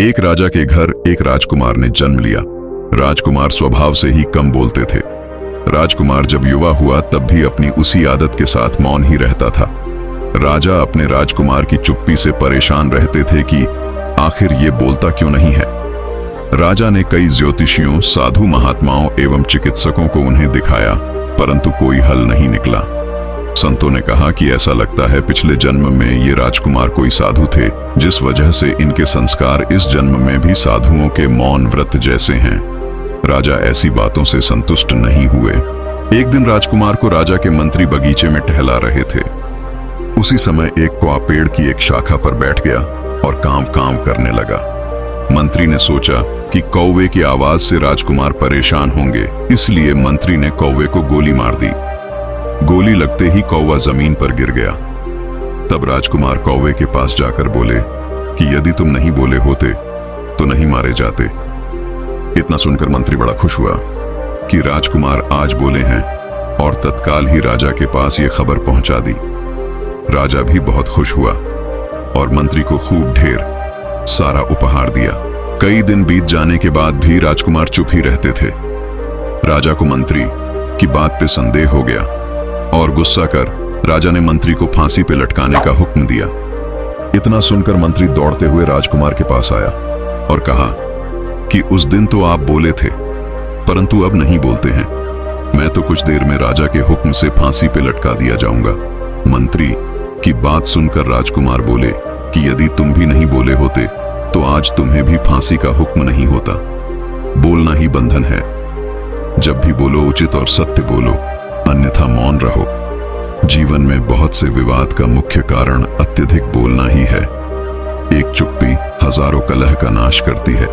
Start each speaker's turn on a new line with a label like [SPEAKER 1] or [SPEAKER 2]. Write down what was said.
[SPEAKER 1] एक राजा के घर एक राजकुमार ने जन्म लिया। राजकुमार स्वभाव से ही कम बोलते थे। राजकुमार जब युवा हुआ तब भी अपनी उसी आदत के साथ मौन ही रहता था। राजा अपने राजकुमार की चुप्पी से परेशान रहते थे कि आखिर ये बोलता क्यों नहीं है। राजा ने कई ज्योतिषियों, साधु महात्माओं एवं चिकित्सकों को उन्हें दिखाया, परंतु कोई हल नहीं निकला। संतों ने कहा कि ऐसा लगता है पिछले जन्म में ये राजकुमार कोई साधु थे, जिस वजह से इनके संस्कार इस जन्म में भी साधुओं के मौन व्रत जैसे हैं। राजा ऐसी बातों से संतुष्ट नहीं हुए। एक दिन राजकुमार को राजा के मंत्री बगीचे में टहला रहे थे। उसी समय एक कौवा पेड़ की एक शाखा पर बैठ गया और कांव कांव करने लगा। मंत्री ने सोचा कि कौवे की आवाज से राजकुमार परेशान होंगे, इसलिए मंत्री ने कौवे को गोली मार दी। गोली लगते ही कौवा जमीन पर गिर गया। तब राजकुमार कौवे के पास जाकर बोले कि यदि तुम नहीं बोले होते तो नहीं मारे जाते। इतना सुनकर मंत्री बड़ा खुश हुआ कि राजकुमार आज बोले हैं और तत्काल ही राजा के पास ये खबर पहुंचा दी। राजा भी बहुत खुश हुआ और मंत्री को खूब ढेर सारा उपहार दिया। कई दिन बीत जाने के बाद भी राजकुमार चुप ही रहते थे। राजा को मंत्री की बात पे संदेह हो गया और गुस्सा कर राजा ने मंत्री को फांसी पे लटकाने का हुक्म दिया। इतना सुनकर मंत्री दौड़ते हुए राजकुमार के पास आया और कहा कि उस दिन तो आप बोले थे, परंतु अब नहीं बोलते हैं। मैं तो कुछ देर में राजा के हुक्म से फांसी पे लटका दिया जाऊंगा। मंत्री की बात सुनकर राजकुमार बोले कि यदि तुम भी नहीं बोले होते तो आज तुम्हें भी फांसी का हुक्म नहीं होता। बोलना ही बंधन है। जब भी बोलो उचित और सत्य बोलो, अन्यथा मौन रहो। जीवन में बहुत से विवाद का मुख्य कारण अत्यधिक बोलना ही है। एक चुप्पी हजारों कलह का नाश करती है।